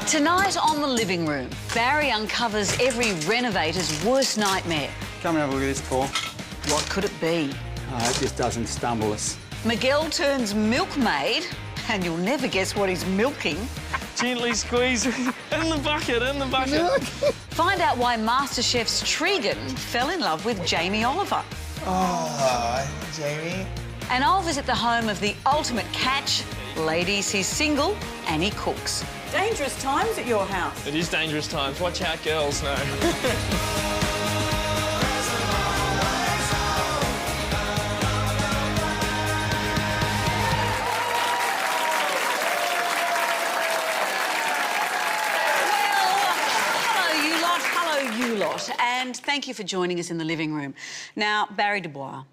Tonight on The Living Room, Barry uncovers every renovator's worst nightmare. Come and have a look at this, Paul. What could it be? I hope this doesn't stumble us. Miguel turns milkmaid, and you'll never guess what he's milking. Gently squeeze in the bucket, in the bucket. Find out why MasterChef's Tregan fell in love with Jamie Oliver. Oh, Jamie. And I'll visit the home of the ultimate catch. Ladies, he's single and he cooks. Dangerous times at your house. It is dangerous times. Watch out, girls. No. And thank you for joining us in the living room. Now, Barry Dubois,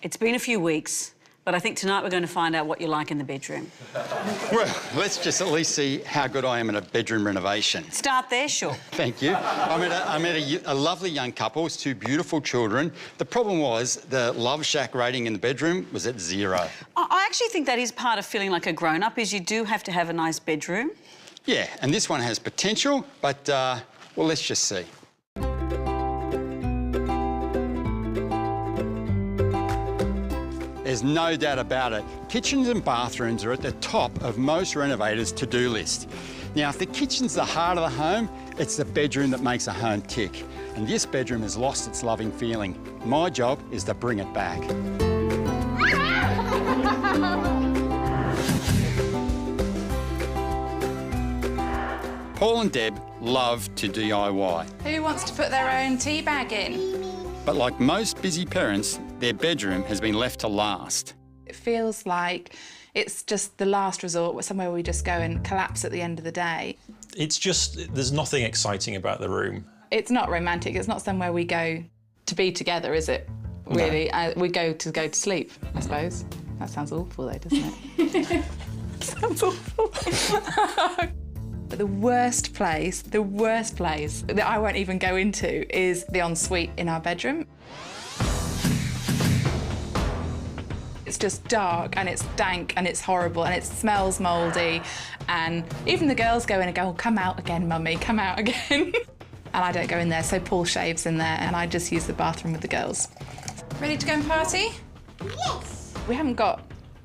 it's been a few weeks, but I think tonight we're going to find out what you like in the bedroom. Well, let's just at least see how good I am at a bedroom renovation. Start there, sure. Thank you. I met a lovely young couple, it's two beautiful children. The problem was the Love Shack rating in the bedroom was at 0. I actually think that is part of feeling like a grown-up, is you do have to have a nice bedroom. Yeah, and this one has potential, but, well, let's just see. There's no doubt about it. Kitchens and bathrooms are at the top of most renovators' to-do list. Now, if the kitchen's the heart of the home, it's the bedroom that makes a home tick. And this bedroom has lost its loving feeling. My job is to bring it back. Paul and Deb love to DIY. Who wants to put their own tea bag in? But like most busy parents, their bedroom has been left to last. It feels like it's just the last resort, somewhere we just go and collapse at the end of the day. It's just, there's nothing exciting about the room. It's not romantic. It's not somewhere we go to be together, is it? Really? No. We go to sleep, I suppose. That sounds awful, though, doesn't it? Sounds awful. But the worst place that I won't even go into is the ensuite in our bedroom. It's just dark and it's dank and it's horrible and it smells mouldy, and even the girls go in and go, "Oh, come out again, Mummy, come out again." And I don't go in there, so Paul shaves in there and I just use the bathroom with the girls. Ready to go and party? Yes! We haven't got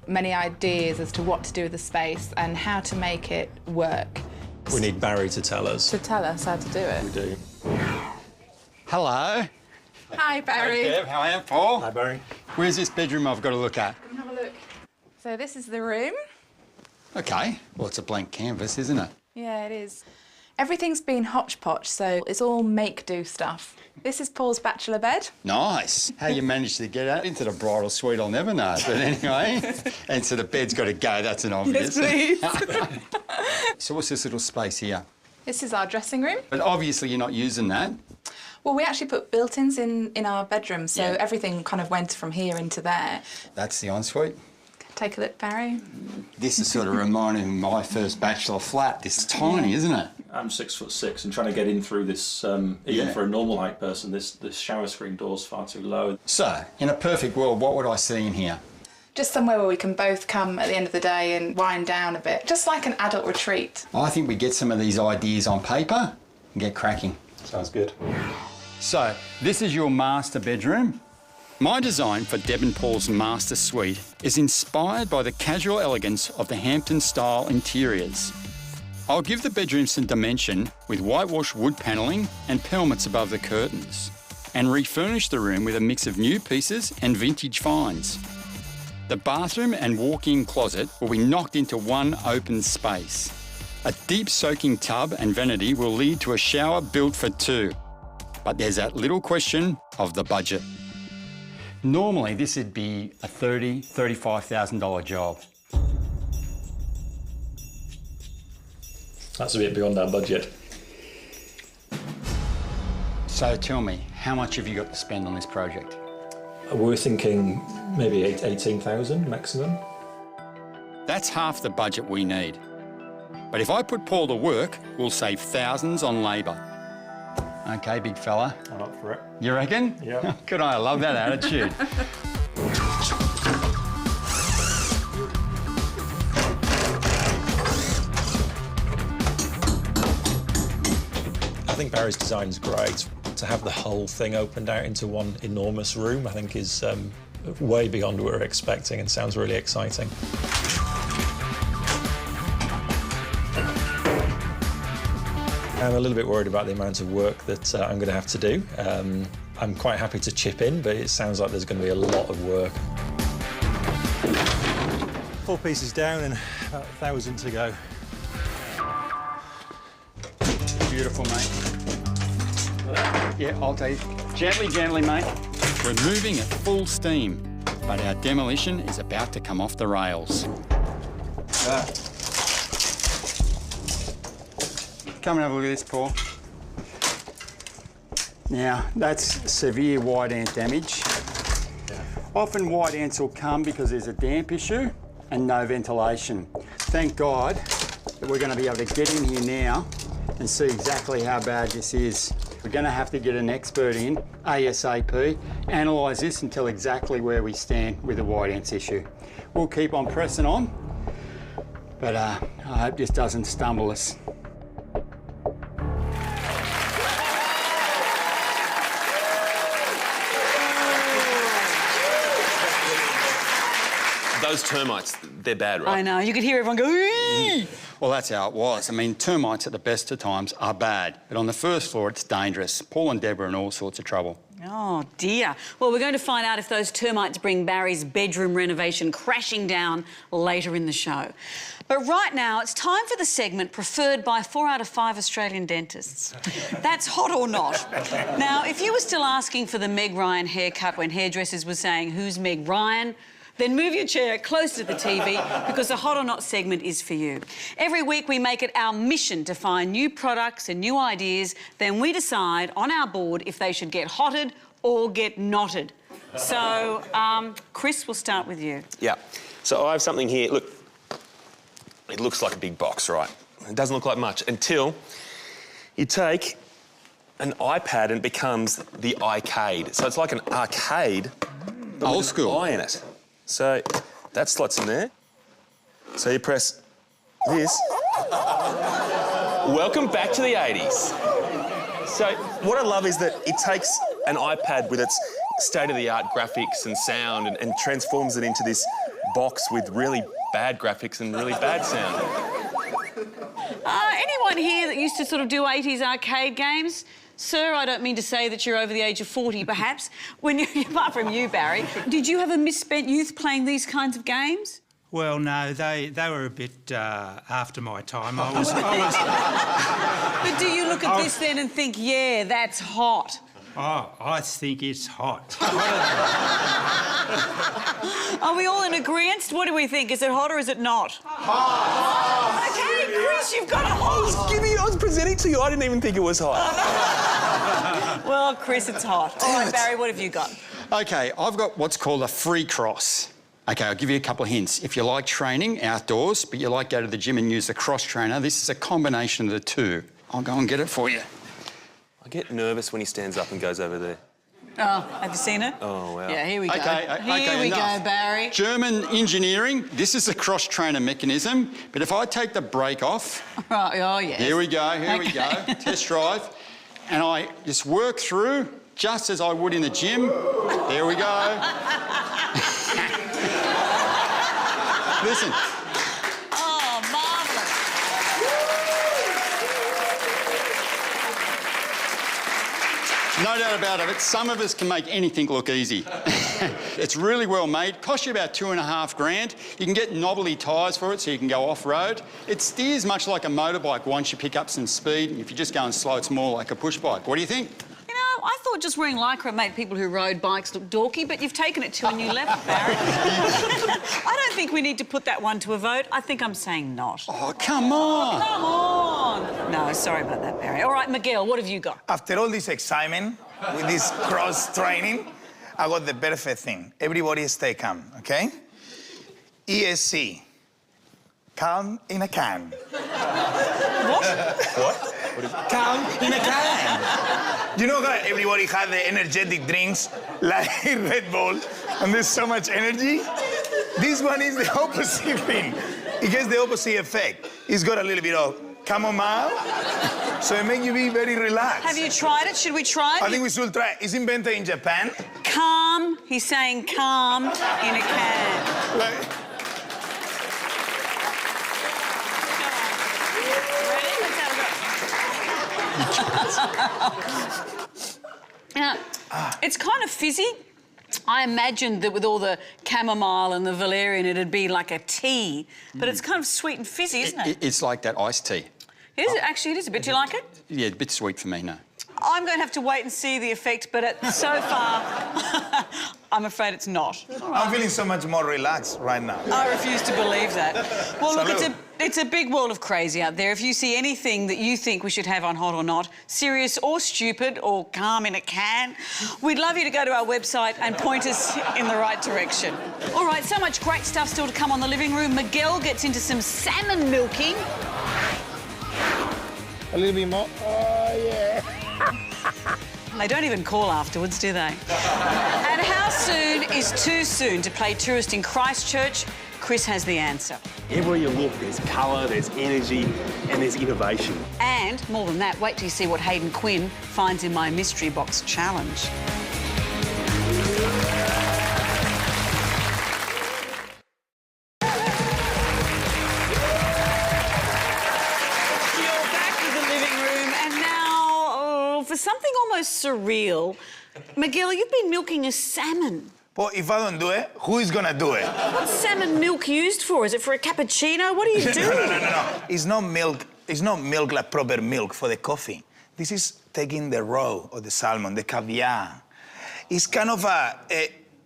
many ideas as to what to do with the space and how to make it work. We need Barry to tell us. To tell us how to do it. We do. Hello. Hi, Barry. Hi, Deb. How are you, Paul? Hi, Barry. Where's this bedroom I've got to look at? Come have a look. So this is the room. OK. Well, it's a blank canvas, isn't it? Yeah, it is. Everything's been hodgepodge, so it's all make-do stuff. This is Paul's bachelor bed. Nice. How you managed to get out into the bridal suite, I'll never know. But anyway, and so the bed's got to go, that's an obvious. Yes, please. So what's this little space here? This is our dressing room. But obviously you're not using that. Well, we actually put built-ins in our bedroom, so Yeah. everything kind of went from here into there. That's the ensuite. Take a look, Barry. This is sort of reminding me of my first bachelor flat. This is tiny, isn't it? I'm 6'6" and trying to get in through this, even for a normal height person, this shower screen door's far too low. So, in a perfect world, what would I see in here? Just somewhere where we can both come at the end of the day and wind down a bit, just like an adult retreat. I think we get some of these ideas on paper and get cracking. Sounds good. So, this is your master bedroom. My design for Deb and Paul's master suite is inspired by the casual elegance of the Hampton-style interiors. I'll give the bedroom some dimension with whitewashed wood panelling and pelmets above the curtains, and refurnish the room with a mix of new pieces and vintage finds. The bathroom and walk-in closet will be knocked into one open space. A deep soaking tub and vanity will lead to a shower built for two. But there's that little question of the budget. Normally, this would be a $30,000, $35,000 job. That's a bit beyond our budget. So tell me, how much have you got to spend on this project? We're thinking maybe 18,000 maximum. That's half the budget we need. But if I put Paul to work, we'll save thousands on labour. OK, big fella. I'm up for it. You reckon? Yeah. Good, I love that attitude. think Barry's design is great. To have the whole thing opened out into one enormous room, I think is way beyond what we're expecting and sounds really exciting. I'm a little bit worried about the amount of work that I'm going to have to do. I'm quite happy to chip in, but it sounds like there's going to be a lot of work. 4 pieces down and about 1,000 to go. Beautiful, mate. Yeah, I'll take it. Gently, gently, mate. We're moving at full steam, but our demolition is about to come off the rails. Come and have a look at this, Paul. Now, that's severe white ant damage. Often white ants will come because there's a damp issue and no ventilation. Thank God that we're going to be able to get in here now and see exactly how bad this is. We're going to have to get an expert in ASAP, analyse this and tell exactly where we stand with the white ants issue. We'll keep on pressing on, but I hope this doesn't stumble us. Those termites, they're bad, right? I know, you could hear everyone go, "Eee!" Well, that's how it was. I mean, termites at the best of times are bad, but on the first floor, it's dangerous. Paul and Deborah are in all sorts of trouble. Oh, dear. Well, we're going to find out if those termites bring Barry's bedroom renovation crashing down later in the show. But right now, it's time for the segment preferred by 4 out of 5 Australian dentists. That's hot or not. Now, if you were still asking for the Meg Ryan haircut when hairdressers were saying, "Who's Meg Ryan?" then move your chair close to the TV because the Hot or Not segment is for you. Every week we make it our mission to find new products and new ideas, then we decide on our board if they should get hotted or get knotted. So, Chris, we'll start with you. Yeah. So I have something here. Look, it looks like a big box, right? It doesn't look like much until you take an iPad and it becomes the iCade. So it's like an arcade, but Old with school. an eye in it. So that slots in there. So you press this. Welcome back to the 80s. So what I love is that it takes an iPad with its state-of-the-art graphics and sound and transforms it into this box with really bad graphics and really bad sound. Anyone here that used to sort of do 80s arcade games? Sir, I don't mean to say that you're over the age of 40, perhaps. Apart from you, Barry, did you have a misspent youth playing these kinds of games? Well, no, they were a bit after my time. I was But do you look at this then and think, yeah, that's hot? Oh, I think it's hot. Are we all in agreement? What do we think? Is it hot or is it not? Hot! OK, Chris, you've got a hot. I was presenting to you. I didn't even think it was hot. Well, Chris, it's hot. All right, Barry, what have you got? OK, I've got what's called a free cross. OK, I'll give you a couple of hints. If you like training outdoors, but you like go to the gym and use the cross trainer, this is a combination of the two. I'll go and get it for you. I get nervous when he stands up and goes over there. Oh, have you seen it? Oh, wow. Yeah, here we go. Okay, Here we enough. go, Barry. German engineering, this is a cross trainer mechanism, but if I take the brake off, Right, oh, yes. here we go, test drive, and I just work through just as I would in the gym. There we go. Listen. Oh, marvellous. No doubt about it, some of us can make anything look easy. It's really well made, costs you about $2.5 grand. You can get knobbly tyres for it so you can go off-road. It steers much like a motorbike once you pick up some speed. If you're just going slow, it's more like a push bike. What do you think? You know, I thought just wearing Lycra made people who rode bikes look dorky, but you've taken it to a new level, Barry. I don't think we need to put that one to a vote. I think I'm saying not. Oh, come on. Come on. No, sorry about that, Barry. All right, Miguel, what have you got? After all this excitement with this cross training, I got the perfect thing. Everybody stay calm, okay? ESC. Calm in a can. What? Calm in a can. You know how everybody has the energetic drinks like Red Bull and there's so much energy? This one is the opposite thing. It gets the opposite effect. It's got a little bit of chamomile. So it makes you be very relaxed. Have you tried it? Should we try it? I think we should try it. It's invented in Japan. Calm. He's saying calm in a can. Like, Ready? Let's have a go. Now, it's kind of fizzy. I imagined that with all the chamomile and the valerian, it'd be like a tea, but it's kind of sweet and fizzy, isn't it? It's like that iced tea. Is it? Actually, it is a bit. Do you like it? Yeah, a bit sweet for me, no. I'm going to have to wait and see the effect, but so far, I'm afraid it's not. I'm feeling so much more relaxed right now. I refuse to believe that. Well, look, Salud. it's a big world of crazy out there. If you see anything that you think we should have on Hot or Not, serious or stupid or calm in a can, we'd love you to go to our website and point us in the right direction. All right, so much great stuff still to come on The Living Room. Miguel gets into some salmon milking. A little bit more. Oh, yeah. They don't even call afterwards, do they? And how soon is too soon to play tourist in Christchurch? Chris has the answer. Everywhere you look, there's colour, there's energy, and there's innovation. And, more than that, wait till you see what Hayden Quinn finds in my mystery box challenge. You're back to The Living Room, and now, for something almost surreal, Miguel, you've been milking a salmon. But if I don't do it, who is gonna do it? What's salmon milk used for? Is it for a cappuccino? What are you doing? No. It's not milk. It's not milk like proper milk for the coffee. This is taking the raw of the salmon, the caviar. It's kind of a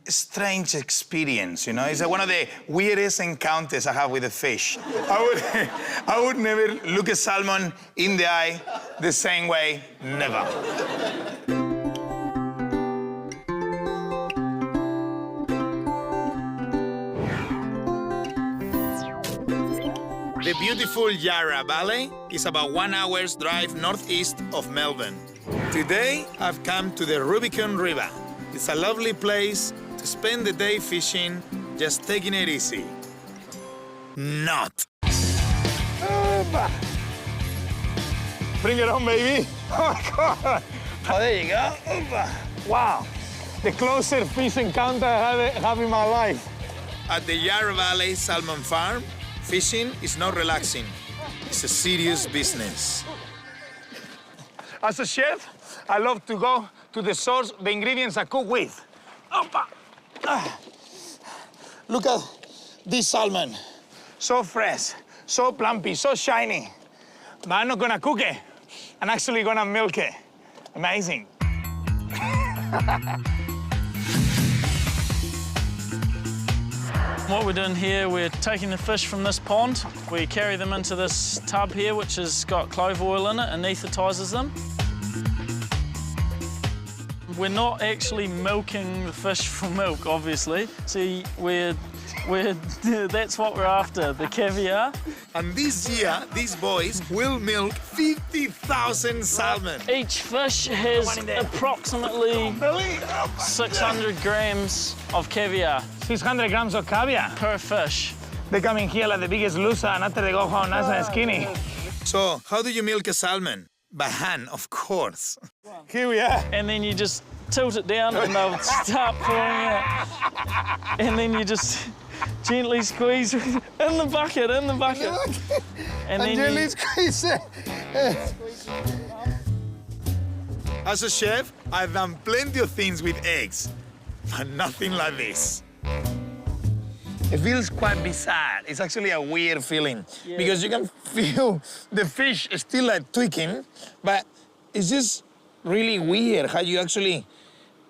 strange experience, you know? It's one of the weirdest encounters I have with a fish. I would never look a salmon in the eye the same way, never. The beautiful Yarra Valley is about 1 hour's drive northeast of Melbourne. Today, I've come to the Rubicon River. It's a lovely place to spend the day fishing, just taking it easy. Not. Bring it on, baby. Oh, my God. Oh, there you go. Wow. The closest fish encounter I have in my life. At the Yarra Valley Salmon Farm, fishing is not relaxing. It's a serious business. As a chef, I love to go to the source the ingredients I cook with. Opa. Look at this salmon. So fresh, so plumpy, so shiny. But I'm not gonna cook it. I'm actually gonna milk it. Amazing. What we're doing here, we're taking the fish from this pond. We carry them into this tub here, which has got clove oil in it, anaesthetises them. We're not actually milking the fish for milk, obviously. See, that's what we're after, the caviar. And this year, these boys will milk 50,000 salmon. Each fish has approximately 600 grams of caviar 600 grams of caviar. per fish. They come in here like the biggest loser, and after they go home nice and skinny. So, how do you milk a salmon? By hand, of course. Here we are. And then you just tilt it down and they'll start pouring out. And then you just gently squeeze in the bucket, And then you... squeeze it. As a chef, I've done plenty of things with eggs, but nothing like this. It feels quite bizarre. It's actually a weird feeling because you can feel the fish still like tweaking, but it's just really weird how you actually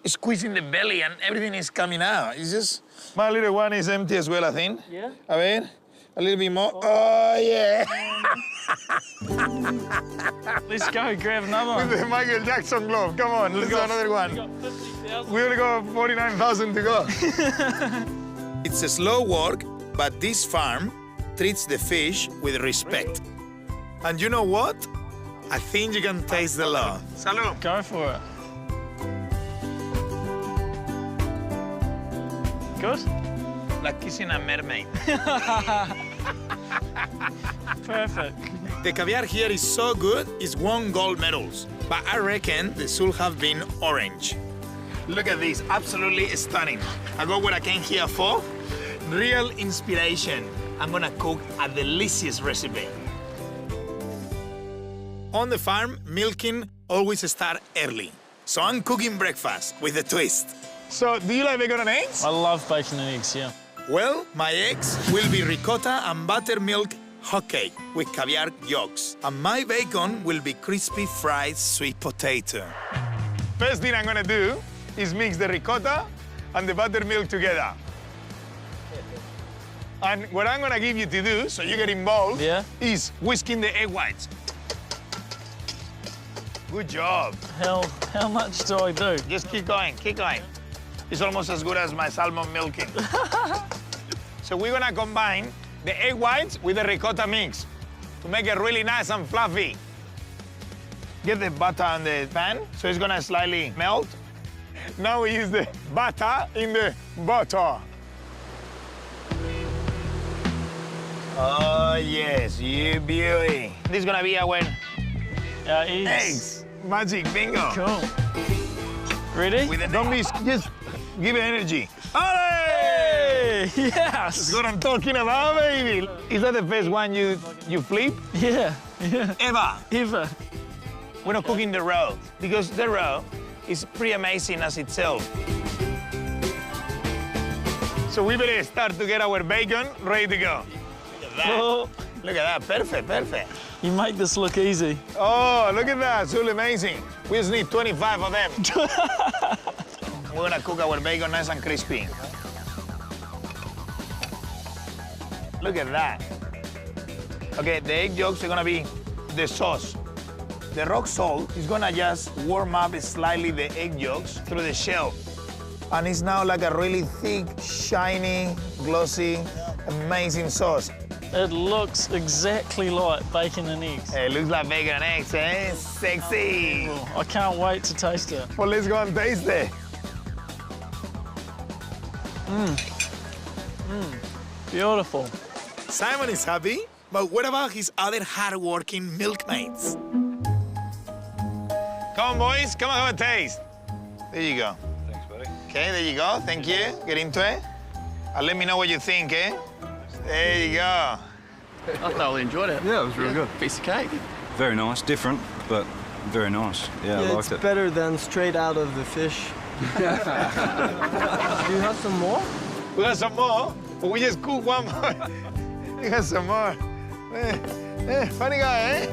squeeze in the belly and everything is coming out. It's just... My little one is empty as well, I think. Yeah? A ver, a little bit more. Oh, yeah. Let's go, grab another one. With the Michael Jackson glove. Come on, let's do another one. We got 50,000. We only got 49,000 to go. It's a slow work, but this farm treats the fish with respect. And you know what? I think you can taste the love. Salud. Go for it. Good? Like kissing a mermaid. Perfect. The caviar here is so good, it's won gold medals. But I reckon they should have been orange. Look at this, absolutely stunning. I got what I came here for. Real inspiration. I'm gonna cook a delicious recipe. On the farm, milking always starts early. So I'm cooking breakfast with a twist. So, do you like bacon and eggs? I love bacon and eggs, yeah. Well, my eggs will be ricotta and buttermilk hotcake with caviar yolks. And my bacon will be crispy fried sweet potato. First thing I'm gonna do is mix the ricotta and the buttermilk together. And what I'm gonna give you to do, so you get involved, is whisking the egg whites. Good job. How much do I do? Just keep going, keep going. It's almost as good as my salmon milking. So we're gonna combine the egg whites with the ricotta mix to make it really nice and fluffy. Get the butter on the pan, so it's gonna slightly melt. Now we use the butter in the butter. Oh, yes, you beauty. This is gonna be our eggs. Magic, bingo. Cool. Ready? Don't miss, just give it energy. Hey! Yes! That's what I'm talking about, baby. Is that the first one you flip? Yeah. Ever. We're not cooking the roe, because the roe is pretty amazing as itself. So we better start to get our bacon ready to go. Look at that. Oh. Look at that, perfect, perfect. You make this look easy. Oh, look at that, it's really amazing. We just need 25 of them. We're gonna cook our bacon nice and crispy. Look at that. Okay, the egg yolks are gonna be the sauce. The rock salt is gonna just warm up slightly the egg yolks through the shell. And it's now like a really thick, shiny, glossy, amazing sauce. It looks exactly like bacon and eggs. It looks like bacon and eggs, eh? Sexy. I can't wait to taste it. Well, let's go and taste it. Beautiful. Simon is happy, but what about his other hard-working milkmaids? Come on, boys. Come on, have a taste. There you go. Thanks, buddy. Okay, there you go. Thank you. Get into it. And let me know what you think, eh? There you go. I thoroughly enjoyed it. Yeah, it was really good. Piece of cake. Very nice, different, but very nice. Yeah, I liked it. It's better than straight out of the fish. Do you have some more? We got some more, but we just cooked one more. We got some more. Funny guy, eh?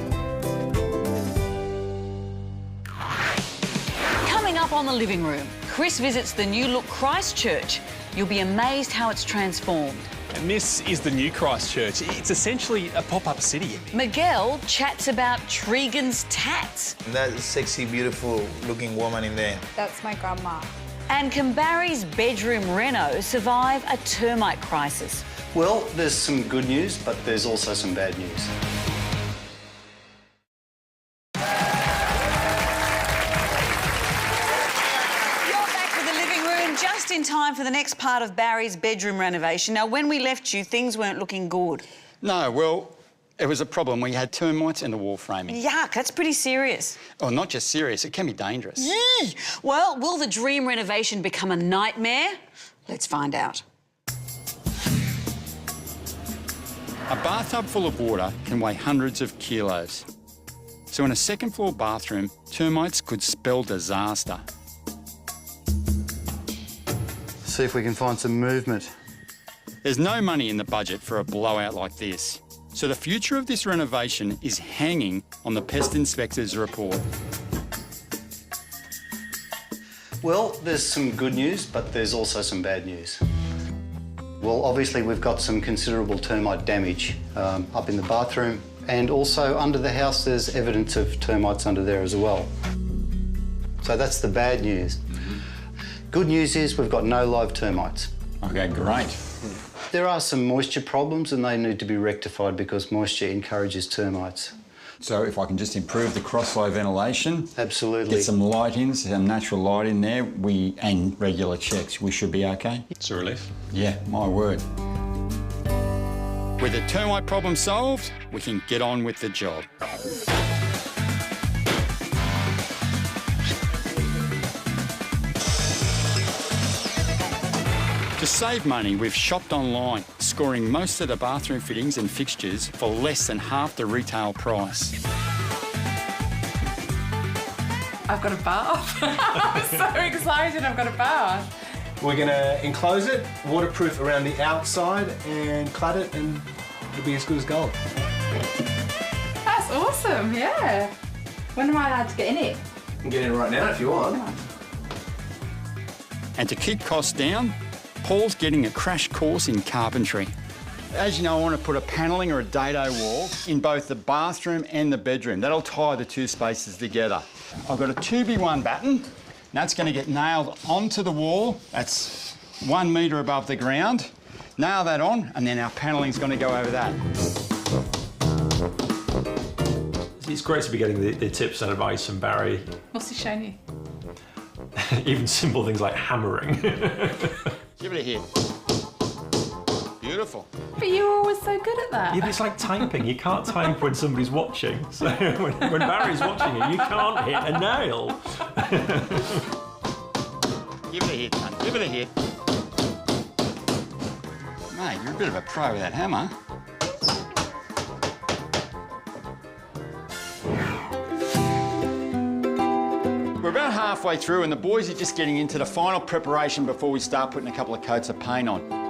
Coming up on The Living Room, Chris visits the new look Christchurch. You'll be amazed how it's transformed. And this is the new Christchurch. It's essentially a pop-up city. Miguel chats about Tregan's tats. That sexy, beautiful looking woman in there. That's my grandma. And can Barry's bedroom reno survive a termite crisis? Well, there's some good news, but there's also some bad news. Just in time for the next part of Barry's bedroom renovation. Now, when we left you, things weren't looking good. No, well, it was a problem. We had termites in the wall framing. Yuck, that's pretty serious. Oh, not just serious, it can be dangerous. Yee! Well, will the dream renovation become a nightmare? Let's find out. A bathtub full of water can weigh hundreds of kilos. So in a second-floor bathroom, termites could spell disaster. See if we can find some movement. There's no money in the budget for a blowout like this. So the future of this renovation is hanging on the pest inspector's report. Well, there's some good news, but there's also some bad news. Well, obviously we've got some considerable termite damage up in the bathroom, and also under the house there's evidence of termites under there as well. So that's the bad news. Good news is we've got no live termites. Okay, great. There are some moisture problems and they need to be rectified because moisture encourages termites. So if I can just improve the cross-flow ventilation, Absolutely. get some light in, some natural light in there, and regular checks, we should be okay. It's a relief. Yeah, my word. With the termite problem solved, we can get on with the job. To save money, we've shopped online, scoring most of the bathroom fittings and fixtures for less than half the retail price. I've got a bath. I'm so excited I've got a bath. We're going to enclose it, waterproof around the outside, and clad it, and it'll be as good as gold. That's awesome, yeah. When am I allowed to get in it? You can get in right now if you want. And to keep costs down, Paul's getting a crash course in carpentry. As you know, I want to put a panelling or a dado wall in both the bathroom and the bedroom. That'll tie the two spaces together. I've got a 2x1 batten. That's going to get nailed onto the wall. That's 1 metre above the ground. Nail that on, and then our panelling's going to go over that. It's great to be getting the tips and advice from Barry. What's he shown you? Even simple things like hammering. Give it a hit. Beautiful. But you were always so good at that. Yeah, but it's like typing. You can't type when somebody's watching. So when Barry's watching it, you can't hit a nail. Give it a hit, son. Give it a hit. Mate, you're a bit of a pro with that hammer. We're about halfway through and the boys are just getting into the final preparation before we start putting a couple of coats of paint on.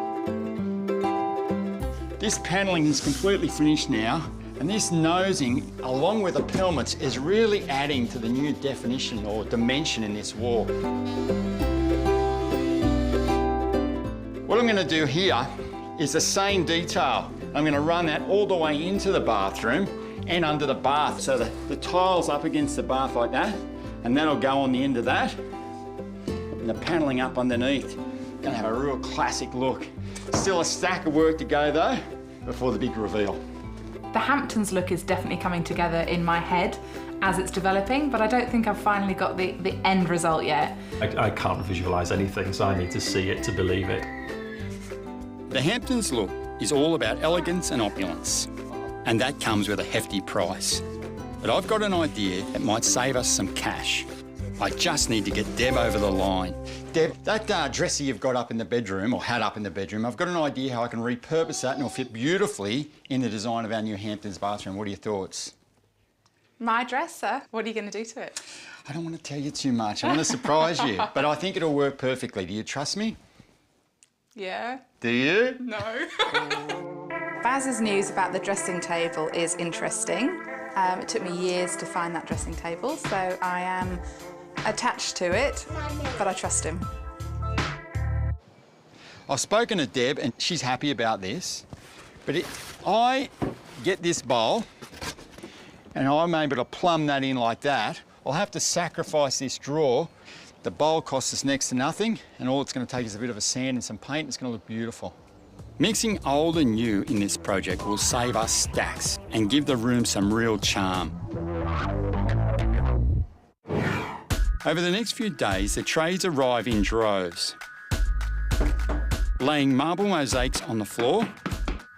This panelling is completely finished now, and this nosing, along with the pelmets, is really adding to the new definition or dimension in this wall. What I'm going to do here is the same detail. I'm going to run that all the way into the bathroom and under the bath, so the tile's up against the bath like that, and that'll go on the end of that, and the panelling up underneath. Going to have a real classic look. Still a stack of work to go though, before the big reveal. The Hamptons look is definitely coming together in my head as it's developing, but I don't think I've finally got the end result yet. I can't visualise anything, so I need to see it to believe it. The Hamptons look is all about elegance and opulence, and that comes with a hefty price. But I've got an idea that might save us some cash. I just need to get Deb over the line. Deb, that dresser you've got up in the bedroom, or had up in the bedroom, I've got an idea how I can repurpose that and it'll fit beautifully in the design of our new Hamptons bathroom. What are your thoughts? My dresser? What are you going to do to it? I don't want to tell you too much. I want to surprise you, but I think it'll work perfectly. Do you trust me? Yeah. Do you? No. Baz's news about the dressing table is interesting. It took me years to find that dressing table, so I am attached to it, but I trust him. I've spoken to Deb and she's happy about this, but I get this bowl and I'm able to plumb that in like that. I'll have to sacrifice this drawer. The bowl costs us next to nothing, and all it's going to take is a bit of a sand and some paint, and it's going to look beautiful. Mixing old and new in this project will save us stacks and give the room some real charm. Over the next few days, the trades arrive in droves. Laying marble mosaics on the floor,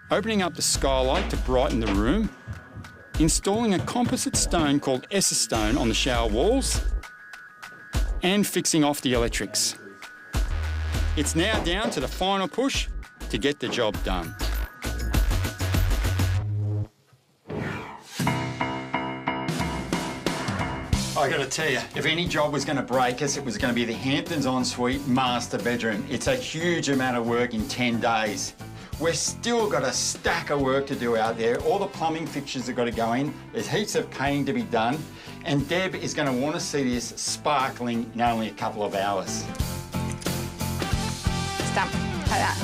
opening up the skylight to brighten the room, installing a composite stone called S01E08 on the shower walls, and fixing off the electrics. It's now down to the final push to get the job done. I got to tell you, if any job was going to break us, it was going to be the Hamptons ensuite master bedroom. It's a huge amount of work in 10 days. We've still got a stack of work to do out there. All the plumbing fixtures have got to go in. There's heaps of painting to be done. And Deb is going to want to see this sparkling in only a couple of hours. Stamp, like that.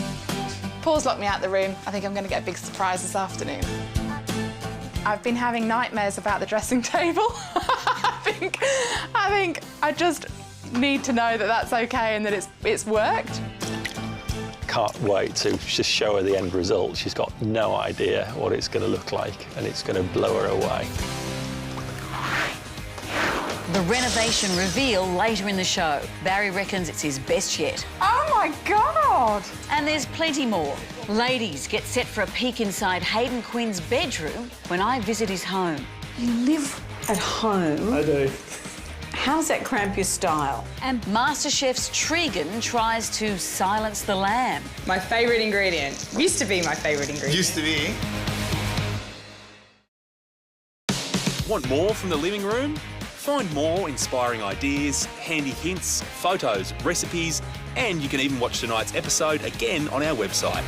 Paul's locked me out of the room. I think I'm going to get a big surprise this afternoon. I've been having nightmares about the dressing table. I think I just need to know that that's okay and that it's worked. Can't wait to just show her the end result. She's got no idea what it's going to look like, and it's going to blow her away. The renovation reveal later in the show. Barry reckons it's his best yet. Oh my God! And there's plenty more. Ladies, get set for a peek inside Hayden Quinn's bedroom when I visit his home. You live at home? I do. How does that cramp your style? And MasterChef's Tregan tries to silence the lamb. My favourite ingredient. Used to be my favourite ingredient. Used to be. Want more from the living room? Find more inspiring ideas, handy hints, photos, recipes, and you can even watch tonight's episode again on our website.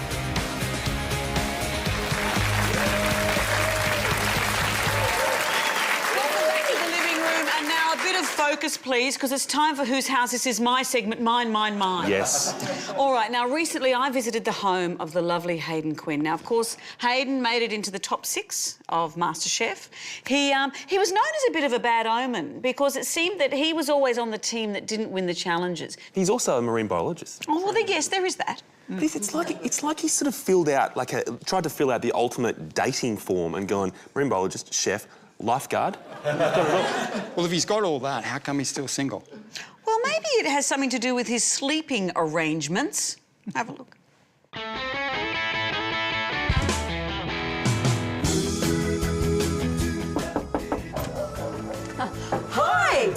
Welcome back to the living room, and now a bit of focus, please, because it's time for Whose House This Is, my segment, Mine, Mine, Mine. Yes. All right, now recently I visited the home of the lovely Hayden Quinn. Now, of course, Hayden made it into the top 6 of MasterChef. He was known as a bit of a bad omen because it seemed that he was always on the team that didn't win the challenges. He's also a marine biologist. Oh, well, yes, there is that. It's like he sort of tried to fill out the ultimate dating form and gone marine biologist, chef, lifeguard. Well, if he's got all that, how come he's still single? Well, maybe it has something to do with his sleeping arrangements. Have a look. Hi!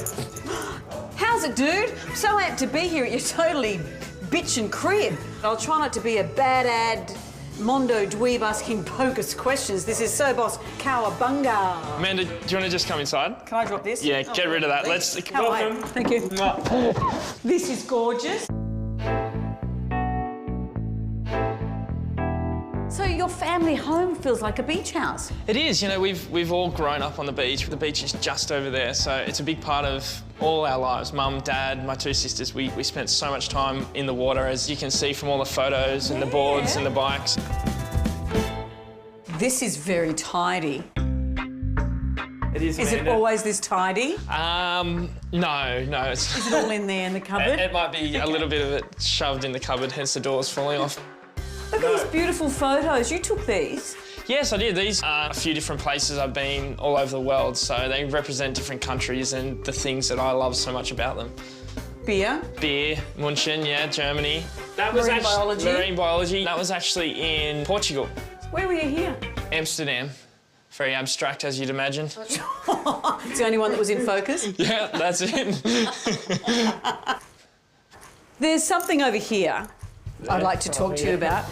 How's it, dude? I'm so amped to be here at your totally bitchin' crib. I'll try not to be a bad ad Mondo dweeb asking bogus questions. This is So Boss Cowabunga. Amanda, do you want to just come inside? Can I drop this? Yeah, get rid of that. Let's... Welcome. Thank you. This is gorgeous. So your family home feels like a beach house. It is, you know, we've all grown up on the beach. The beach is just over there, so it's a big part of all our lives. Mum, Dad, my 2 sisters, we spent so much time in the water, as you can see from all the photos and the boards and the bikes. This is very tidy. It is, Is it Amanda. always this tidy? No, it's... Is it all in there in the cupboard? It might be a little bit of it shoved in the cupboard, hence the doors falling off. Look at these beautiful photos. You took these? Yes, I did. These are a few different places I've been all over the world, so they represent different countries and the things that I love so much about them. Beer? Beer, München, yeah, Germany. That was Marine biology? Marine biology. That was actually in Portugal. Where were you here? Amsterdam. Very abstract, as you'd imagine. It's the only one that was in focus? Yeah, that's it. There's something over here I'd like to talk to you about.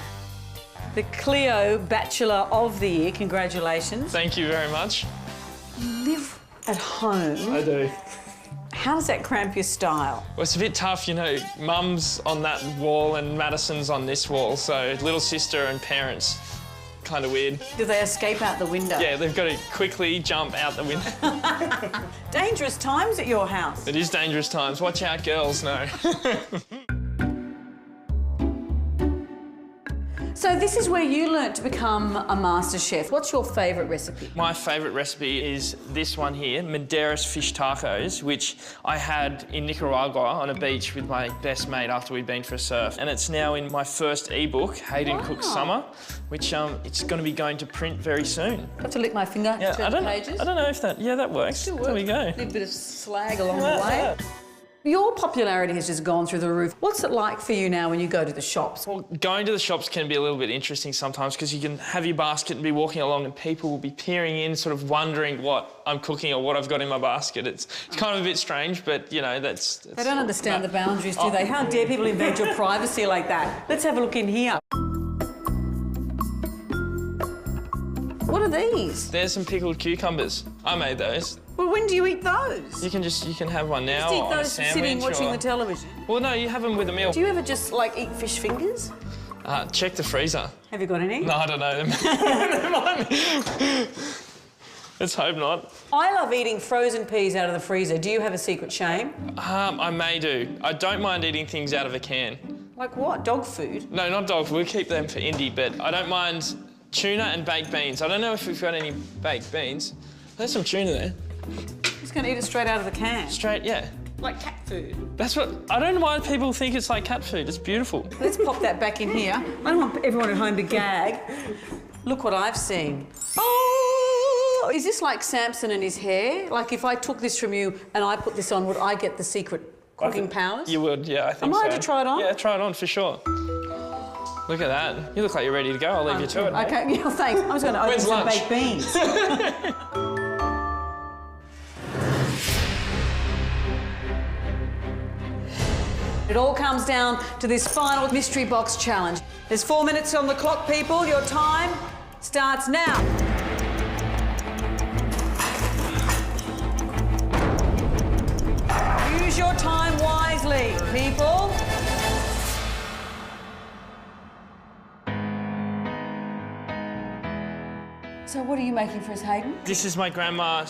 The Clio Bachelor of the Year. Congratulations. Thank you very much. You live at home. I do. How does that cramp your style? Well, it's a bit tough, you know. Mum's on that wall and Madison's on this wall, so little sister and parents. Kind of weird. Do they escape out the window? Yeah, they've got to quickly jump out the window. Dangerous times at your house. It is dangerous times. Watch out, girls, no. So this is where you learnt to become a master chef. What's your favourite recipe? My favourite recipe is this one here, Madeira's fish tacos, which I had in Nicaragua on a beach with my best mate after we'd been for a surf. And it's now in my first ebook, Hayden Cooks Summer, which it's going to be going to print very soon. Got to lick my finger, Yeah, turn the pages. I don't know if that... Yeah, that works. Still works. There we go. A little bit of slag along the way. Your popularity has just gone through the roof. What's it like for you now when you go to the shops? Well, going to the shops can be a little bit interesting sometimes because you can have your basket and be walking along and people will be peering in, sort of wondering what I'm cooking or what I've got in my basket. It's kind of a bit strange, but, you know, that's... They don't understand the boundaries, do they? How dare people invade your privacy like that? Let's have a look in here. What are these? There's some pickled cucumbers. I made those. Well, when do you eat those? You can have one now Just eat on a those sandwich sitting watching or... the television. Well, no, you have them with a meal. Do you ever just, like, eat fish fingers? Check the freezer. Have you got any? No, I don't know. Let's hope not. I love eating frozen peas out of the freezer. Do you have a secret shame? I may do. I don't mind eating things out of a can. Like what? Dog food? No, not dog food. We'll keep them for Indy, but I don't mind tuna and baked beans. I don't know if we've got any baked beans. There's some tuna there. Just going to eat it straight out of the can? Straight, yeah. Like cat food? That's what... I don't know why people think it's like cat food. It's beautiful. Let's pop that back in here. I don't want everyone at home to gag. Look what I've seen. Oh! Is this like Samson and his hair? Like if I took this from you and I put this on, would I get the secret cooking powers? You would, yeah, I think Am I so. allowed to try it on? Yeah, try it on for sure. Look at that. You look like you're ready to go. I'll leave you to it. mate. Okay, yeah, thanks. I was going to open When's some lunch? baked beans. It all comes down to this final mystery box challenge. There's 4 minutes on the clock, people. Your time starts now. Use your time wisely, people. So what are you making for us, Hayden? This is my grandma.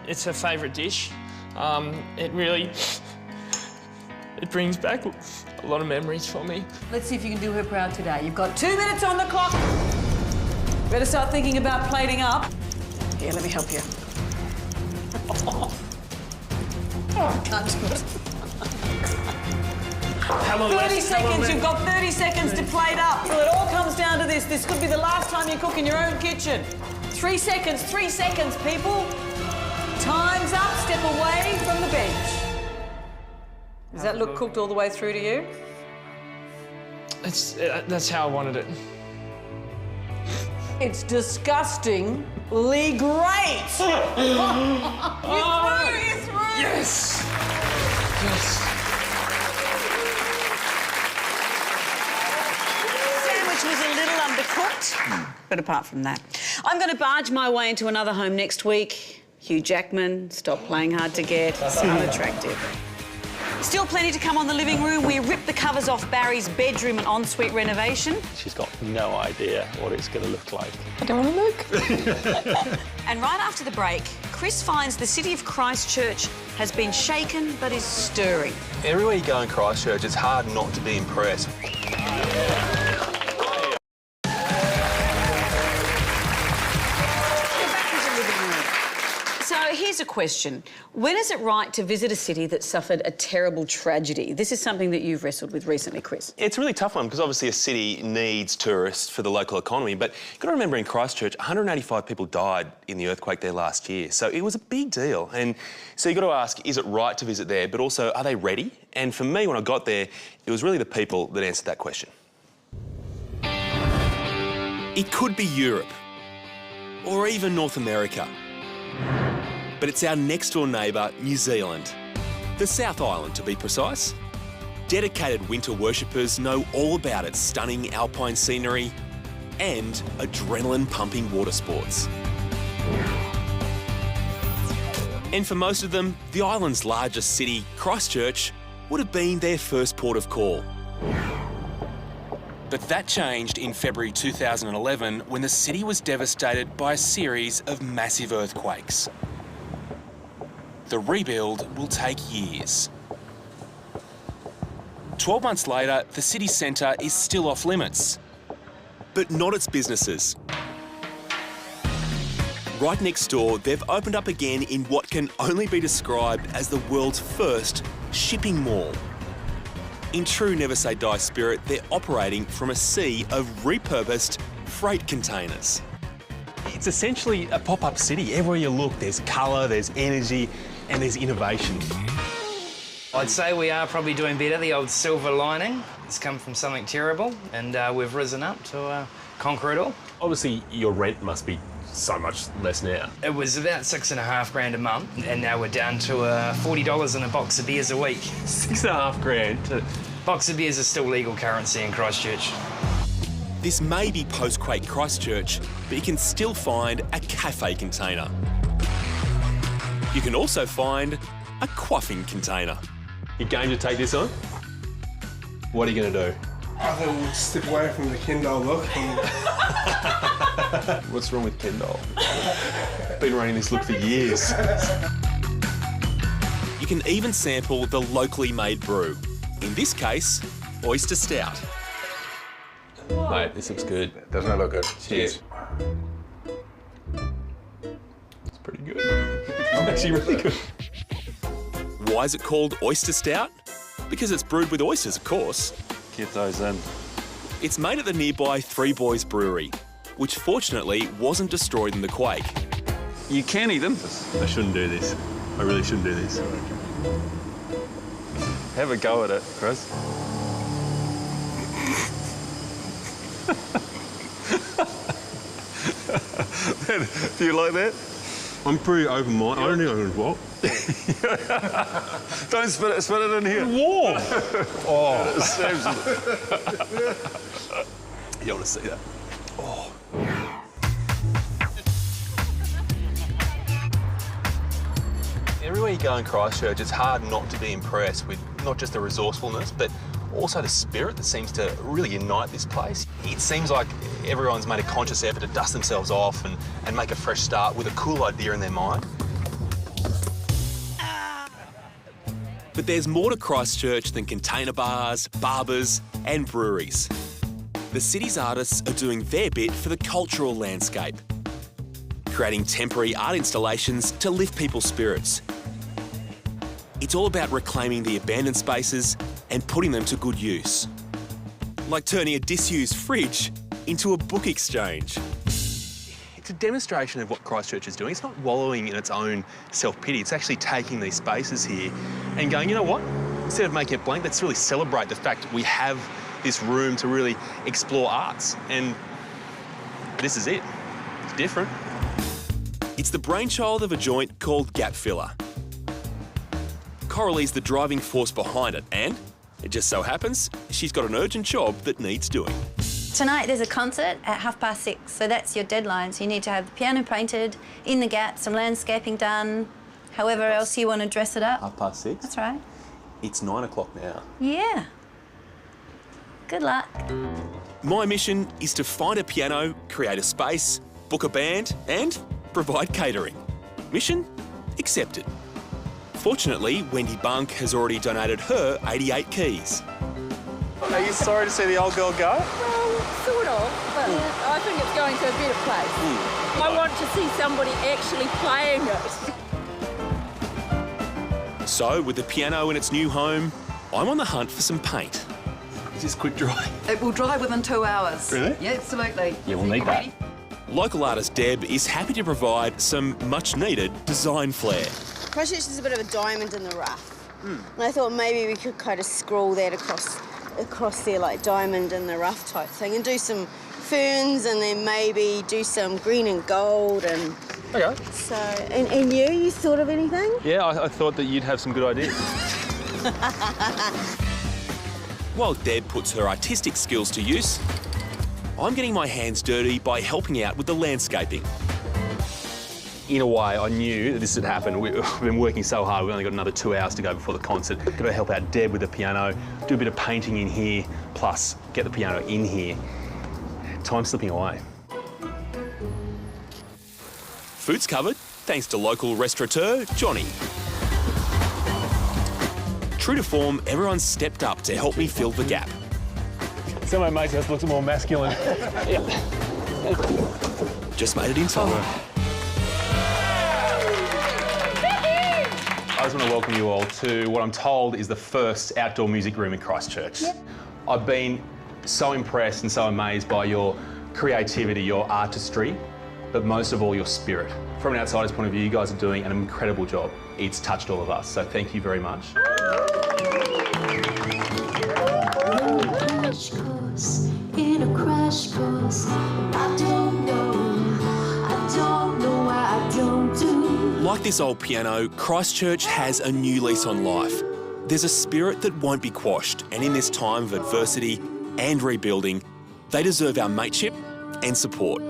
It's her favourite dish. It really... It brings back a lot of memories for me. Let's see if you can do her proud today. You've got 2 minutes on the clock. Better start thinking about plating up. Here, let me help you. Oh, I can't do it. 30 seconds, you've got 30 seconds to plate up. So it all comes down to this. This could be the last time you cook in your own kitchen. 3 seconds, people. Time's up, step away from the bench. Does that look cooked all the way through to you? That's how I wanted it. It's disgustingly great. You're through. Yes. Yes. Sandwich was a little undercooked, but apart from that, I'm going to barge my way into another home next week. Hugh Jackman, stop playing hard to get. It's unattractive. Still plenty to come on the living room. We ripped the covers off Barry's bedroom and ensuite renovation. She's got no idea what it's going to look like. I don't want to look. And right after the break, Chris finds the city of Christchurch has been shaken but is stirring. Everywhere you go in Christchurch, it's hard not to be impressed. So here's a question. When is it right to visit a city that suffered a terrible tragedy? This is something that you've wrestled with recently, Chris. It's a really tough one because obviously a city needs tourists for the local economy, but you've got to remember in Christchurch, 185 people died in the earthquake there last year, so it was a big deal. And so you've got to ask, is it right to visit there, but also, are they ready? And for me, when I got there, it was really the people that answered that question. It could be Europe, or even North America. But it's our next-door neighbour, New Zealand. The South Island, to be precise. Dedicated winter worshippers know all about its stunning alpine scenery and adrenaline-pumping water sports. And for most of them, the island's largest city, Christchurch, would have been their first port of call. But that changed in February 2011 when the city was devastated by a series of massive earthquakes. The rebuild will take years. 12 months later, the city centre is still off limits, but not its businesses. Right next door, they've opened up again in what can only be described as the world's first shipping mall. In true Never Say Die spirit, they're operating from a sea of repurposed freight containers. It's essentially a pop-up city. Everywhere you look, there's colour, there's energy, and there's innovation. I'd say we are probably doing better. The old silver lining has come from something terrible, and we've risen up to conquer it all. Obviously, your rent must be so much less now. It was about $6,500 a month, and now we're down to $40 and a box of beers a week. $6,500. Box of beers is still legal currency in Christchurch. This may be post-quake Christchurch, but you can still find a cafe container. You can also find a quaffing container. You game to take this on? What are you going to do? I think we'll step away from the Kendall look. What's wrong with Kendall? Been running this look for years. You can even sample the locally made brew. In this case, oyster stout. Mate, this looks good. Doesn't it look good? Cheers. It's pretty good. It's actually really good. Why is it called oyster stout? Because it's brewed with oysters, of course. Get those in. It's made at the nearby Three Boys Brewery, which fortunately wasn't destroyed in the quake. You can eat them. I shouldn't do this. I really shouldn't do this. Have a go at it, Chris. Do you like that? I'm pretty open-minded. I don't think I'm going to what? Don't spit it in here. Warm. Oh, you want to see that? Oh. Everywhere you go in Christchurch, it's hard not to be impressed with not just the resourcefulness, but also the spirit that seems to really unite this place. It seems like everyone's made a conscious effort to dust themselves off and make a fresh start with a cool idea in their mind. But there's more to Christchurch than container bars, barbers and breweries. The city's artists are doing their bit for the cultural landscape, creating temporary art installations to lift people's spirits. It's all about reclaiming the abandoned spaces and putting them to good use. Like turning a disused fridge into a book exchange. It's a demonstration of what Christchurch is doing. It's not wallowing in its own self-pity. It's actually taking these spaces here and going, you know what? Instead of making it blank, let's really celebrate the fact that we have this room to really explore arts. And this is it. It's different. It's the brainchild of a joint called Gap Filler. Coralie's the driving force behind it, and it just so happens she's got an urgent job that needs doing. Tonight there's a concert at 6:30, so that's your deadline. So you need to have the piano painted, in the gap, some landscaping done, however else you want to dress it up. 6:30? That's right. It's 9 o'clock now. Yeah. Good luck. My mission is to find a piano, create a space, book a band, and provide catering. Mission accepted. Fortunately, Wendy Bunk has already donated her 88 keys. Are you sorry to see the old girl go? Well, sort of, but I think it's going to a better place. I want to see somebody actually playing it. So, with the piano in its new home, I'm on the hunt for some paint. Is this quick dry? It will dry within 2 hours. Really? Yeah, absolutely. Yeah, we'll need that. Local artist Deb is happy to provide some much-needed design flair. Christchurch is a bit of a diamond in the rough. And I thought maybe we could kind of scroll that across there, like diamond in the rough type thing, and do some ferns and then maybe do some green and gold and... Okay. So, and you thought of anything? Yeah, I thought that you'd have some good ideas. While Deb puts her artistic skills to use, I'm getting my hands dirty by helping out with the landscaping. In a way, I knew that this would happen. We've been working so hard. We've only got another 2 hours to go before the concert. Got to help out Deb with the piano, do a bit of painting in here, plus get the piano in here. Time's slipping away. Food's covered, thanks to local restaurateur Johnny. True to form, everyone's stepped up to help me fill the gap. Some of my mates just looks more masculine. Just made it in time. I just want to welcome you all to what I'm told is the first outdoor music room in Christchurch. Yep. I've been so impressed and so amazed by your creativity, your artistry, but most of all, your spirit. From an outsider's point of view, you guys are doing an incredible job. It's touched all of us, so thank you very much. In a crash course, I don't know why I don't do. Like this old piano, Christchurch has a new lease on life. There's a spirit that won't be quashed, and in this time of adversity and rebuilding, they deserve our mateship and support.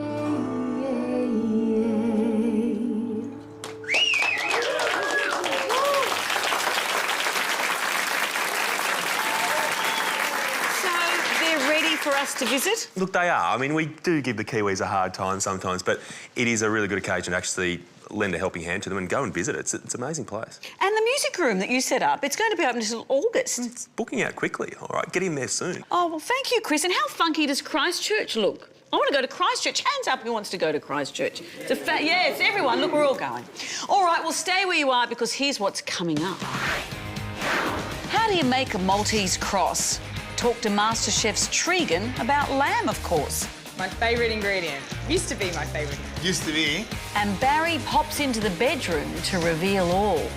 For us to visit? Look, they are. I mean, we do give the Kiwis a hard time sometimes, but it is a really good occasion to actually lend a helping hand to them and go and visit. It's an amazing place. And the music room that you set up, it's going to be open until August. It's booking out quickly, all right? Get in there soon. Oh, well, thank you, Chris. And how funky does Christchurch look? I want to go to Christchurch. Hands up who wants to go to Christchurch. Yes, everyone. Look, we're all going. All right, well, stay where you are because here's what's coming up. How do you make a Maltese cross? Talk to MasterChef's Tregan about lamb, of course. My favourite ingredient. Used to be my favourite ingredient. Used to be. And Barry pops into the bedroom to reveal all.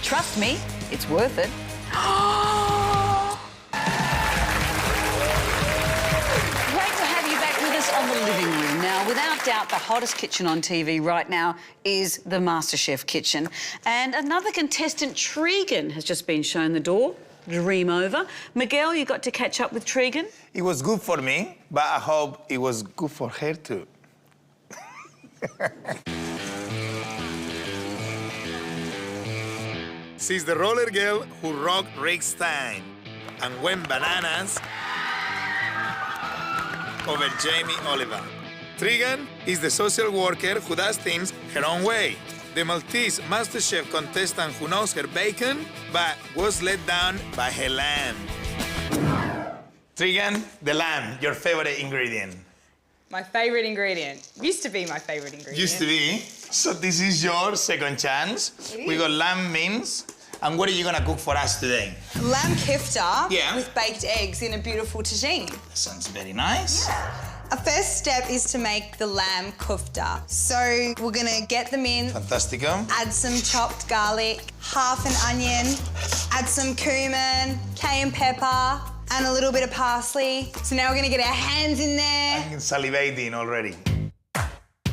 Trust me, it's worth it. Great to have you back with us on The Living Room. Now, without doubt, the hottest kitchen on TV right now is the MasterChef kitchen. And another contestant, Tregan, has just been shown the door. Dream over. Miguel, you got to catch up with Tregan? It was good for me, but I hope it was good for her too. She's the roller girl who rocked Rick's time and went bananas over Jamie Oliver. Tregan is the social worker who does things her own way. The Maltese MasterChef contestant who knows her bacon, but was let down by her lamb. Tregan, the lamb, your favorite ingredient. My favourite ingredient. Used to be my favourite ingredient. Used to be. So this is your second chance. We got lamb mince. And what are you gonna cook for us today? Lamb kifta Yeah. with baked eggs in a beautiful tagine. That sounds very nice. A first step is to make the lamb kofta. So we're gonna get them in, Fantastico. add some chopped garlic, half an onion, add some cumin, cayenne pepper, and a little bit of parsley. So now we're gonna get our hands in there. I'm salivating already.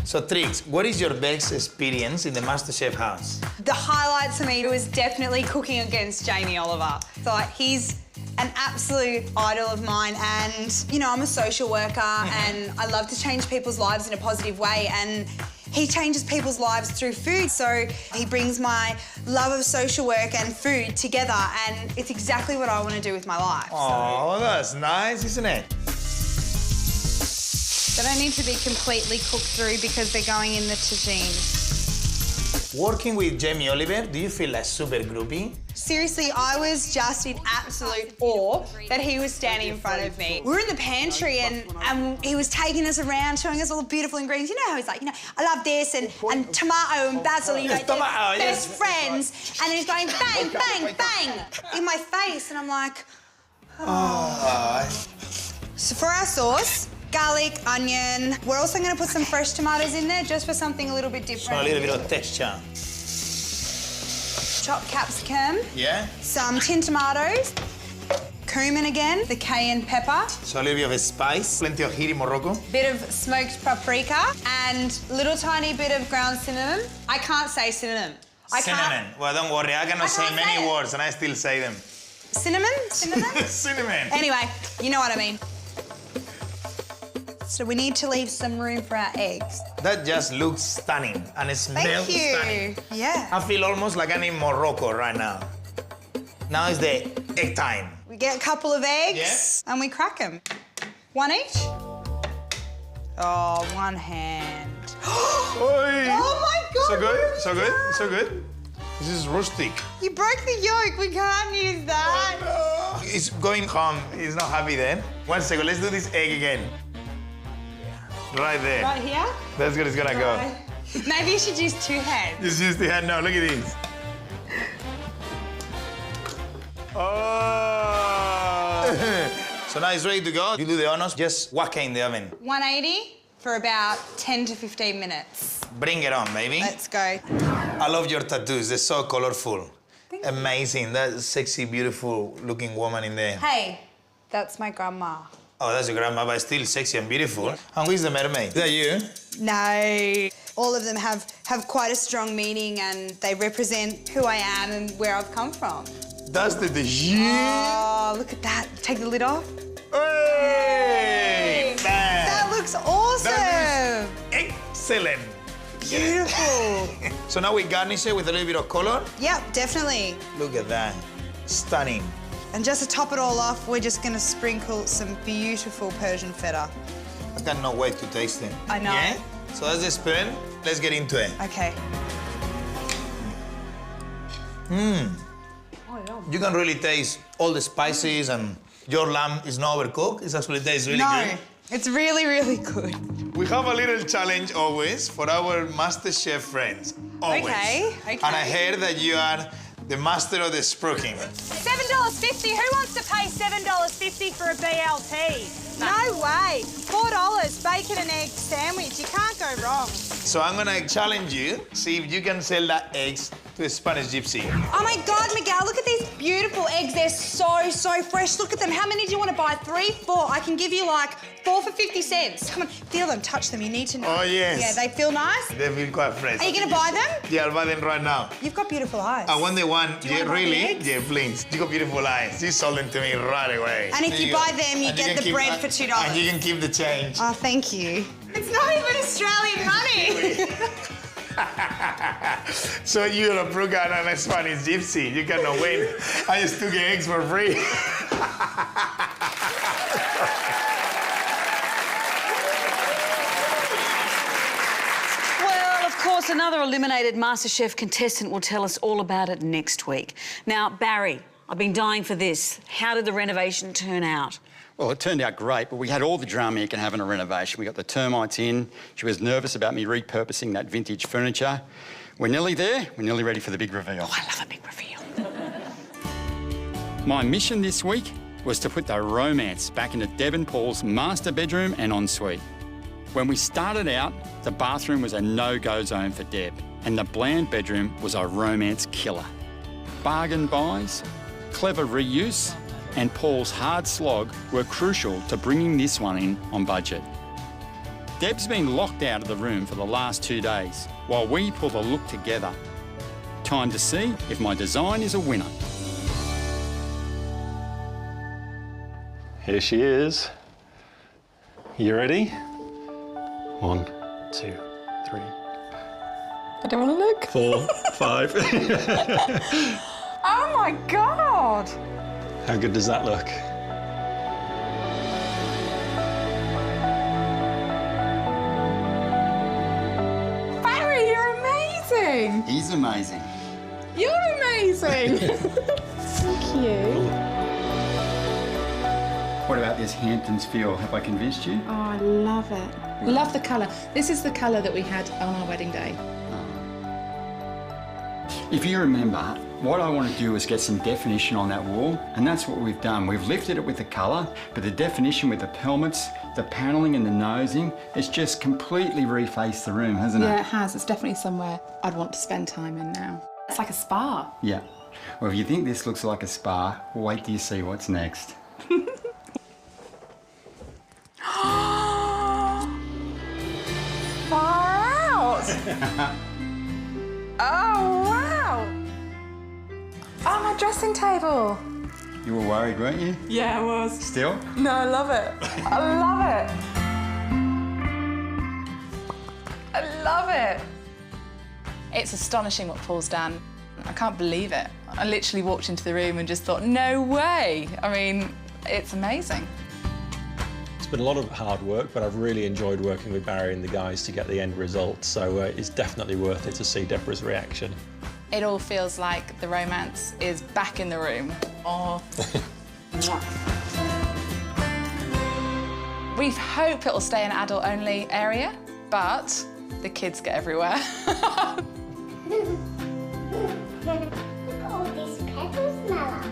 So Trix, what is your best experience in the MasterChef house? The highlight to me was definitely cooking against Jamie Oliver. Thought he's an absolute idol of mine, and you know, I'm a social worker and I love to change people's lives in a positive way, and he changes people's lives through food. So he brings my love of social work and food together, and it's exactly what I want to do with my life. Oh, that's nice, isn't it? They don't need to be completely cooked through because they're going in the tagine. Working with Jamie Oliver, do you feel like super groupie? Seriously, I was just in absolute awe that he was standing in front of me. We were in the pantry and he was taking us around, showing us all the beautiful ingredients. You know how he's like, you know, I love this and tomato and basil, you know, tomato, best friends. And he's going bang, bang, bang in my face. And I'm like, oh. So for our sauce, garlic, onion. We're also going to put some fresh tomatoes in there just for something a little bit different. So a little bit of texture. Chopped capsicum. Yeah? Some tinned tomatoes. Cumin again, the cayenne pepper. So a little bit of spice, plenty of heat in Morocco. Bit of smoked paprika and a little tiny bit of ground cinnamon. I can't say cinnamon. Cinnamon. Well, don't worry, I cannot say many words and I still say them. Cinnamon? Cinnamon? Cinnamon. Anyway, you know what I mean. So we need to leave some room for our eggs. That just looks stunning and it smells stunning. Yeah. I feel almost like I'm in Morocco right now. Now is the egg time. We get a couple of eggs and we crack them. One each. Oh, one hand. Oi. Oh my God. So good, so good, so good. This is rustic. You broke the yolk. We can't use that. Oh, no. It's going home. He's not happy then. 1 second, let's do this egg again. Right there. Right here? That's good, it's gonna go. Maybe you should use two hands. Just use the hand. No, look at this. Oh! So now it's ready to go. You do the honors, just whack it in the oven. 180 for about 10 to 15 minutes. Bring it on, baby. Let's go. I love your tattoos. They're so colorful. Amazing. That sexy, beautiful looking woman in there. Hey, that's my grandma. Oh, that's your grandma, but still sexy and beautiful. And who is the mermaid? Is that you? No. All of them have quite a strong meaning and they represent who I am and where I've come from. That's the tagine. Oh, look at that. Take the lid off. Hey! Bam. That looks awesome. That looks excellent. Beautiful. So now we garnish it with a little bit of color? Yep, definitely. Look at that. Stunning. And just to top it all off, we're just going to sprinkle some beautiful Persian feta. I cannot wait to taste it. I know. Yeah? So that's the spoon. Let's get into it. Okay. Mmm. Oh, yum. You can really taste all the spices and your lamb is not overcooked. It actually tastes really good. No, it's really, really good. We have a little challenge always for our MasterChef friends. Always. Okay. And I heard that you are the master of the spruiking. $7.50. Who wants to pay $7.50 for a BLT? No way. $4, bacon and egg sandwich. You can't go wrong. So I'm gonna challenge you, see if you can sell that eggs to a Spanish gypsy. Oh my God, Miguel, look at these beautiful eggs. They're so fresh. Look at them. How many do you want to buy? 3, 4? I can give you like 4 for 50 cents. Come on, feel them, touch them. You need to know. Oh, yes. Yeah, they feel nice. They feel quite fresh. Are you going to buy them? Yeah, I'll buy them right now. You've got beautiful eyes. I want the one. Do you Yeah, wanna buy the really? eggs? Yeah, please. You got beautiful eyes. You sold them to me right away. And if There you go. buy them, you And get can the keep- bread for $2. And you can keep the change. Oh, thank you. It's not even Australian money. So you're a Brooke and I'm a Spanish gypsy. You cannot win. I just took eggs for free. Well, of course, another eliminated MasterChef contestant will tell us all about it next week. Now, Barry, I've been dying for this. How did the renovation turn out? Well, it turned out great, but we had all the drama you can have in a renovation. We got the termites in. She was nervous about me repurposing that vintage furniture. We're nearly there. We're nearly ready for the big reveal. Oh, I love a big reveal. My mission this week was to put the romance back into Deb and Paul's master bedroom and ensuite. When we started out, the bathroom was a no-go zone for Deb, and the bland bedroom was a romance killer. Bargain buys, clever reuse, and Paul's hard slog were crucial to bringing this one in on budget. Deb's been locked out of the room for the last 2 days while we pull the look together. Time to see if my design is a winner. Here she is. You ready? 1, 2, 3. I don't want to look. 4, 5. Oh my God! How good does that look? Barry, you're amazing! He's amazing. You're amazing! Thank you. What about this Hamptons feel? Have I convinced you? Oh, I love it. Love the colour. This is the colour that we had on our wedding day. If you remember, what I want to do is get some definition on that wall, and that's what we've done. We've lifted it with the colour, but the definition with the pelmets, the panelling and the nosing, it's just completely refaced the room, hasn't it? Yeah, it has. It's definitely somewhere I'd want to spend time in now. It's like a spa. Yeah. Well, if you think this looks like a spa, wait till you see what's next. Far out! Oh, wow! Oh, my dressing table. You were worried, weren't you? Yeah, I was. Still? No, I love it. I love it. I love it. It's astonishing what Paul's done. I can't believe it. I literally walked into the room and just thought, no way. I mean, it's amazing. It's been a lot of hard work, but I've really enjoyed working with Barry and the guys to get the end result, so it's definitely worth it to see Deborah's reaction. It all feels like the romance is back in the room. Oh. We hope it'll stay an adult-only area, but the kids get everywhere. Look at all these petals, Nella.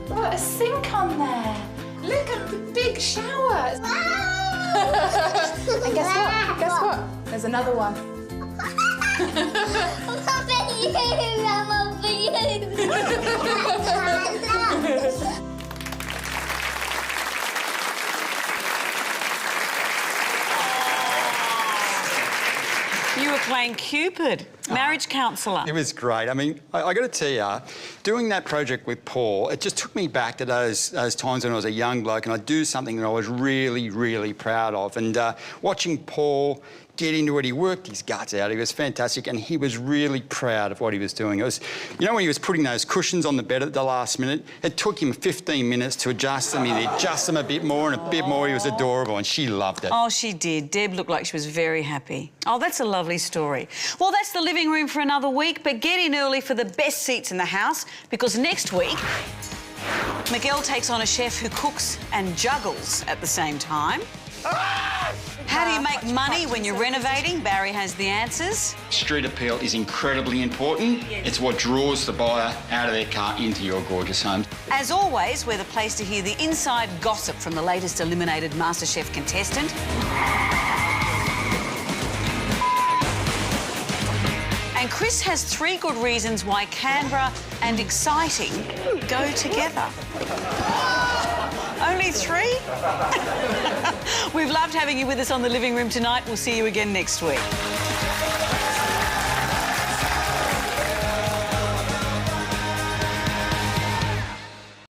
What, a sink on there? Look at the big shower. And guess what? Guess what? There's another one. You were playing Cupid, marriage counsellor. It was great. I mean, I got to tell you, doing that project with Paul, it just took me back to those times when I was a young bloke and I'd do something that I was really, really proud of. And watching Paul get into it, he worked his guts out. He was fantastic and he was really proud of what he was doing. It was, you know, when he was putting those cushions on the bed at the last minute, it took him 15 minutes to adjust them. He'd adjust them a bit more and a bit more. He was adorable and she loved it. Oh, she did. Deb looked like she was very happy. Oh, that's a lovely story. Well, that's the living room for another week, but get in early for the best seats in the house because next week, Miguel takes on a chef who cooks and juggles at the same time. How do you make money when you're renovating? Barry has the answers. Street appeal is incredibly important. It's what draws the buyer out of their car into your gorgeous home. As always, we're the place to hear the inside gossip from the latest eliminated MasterChef contestant. And Chris has 3 good reasons why Canberra and exciting go together. Only 3? We've loved having you with us on The Living Room tonight. We'll see you again next week.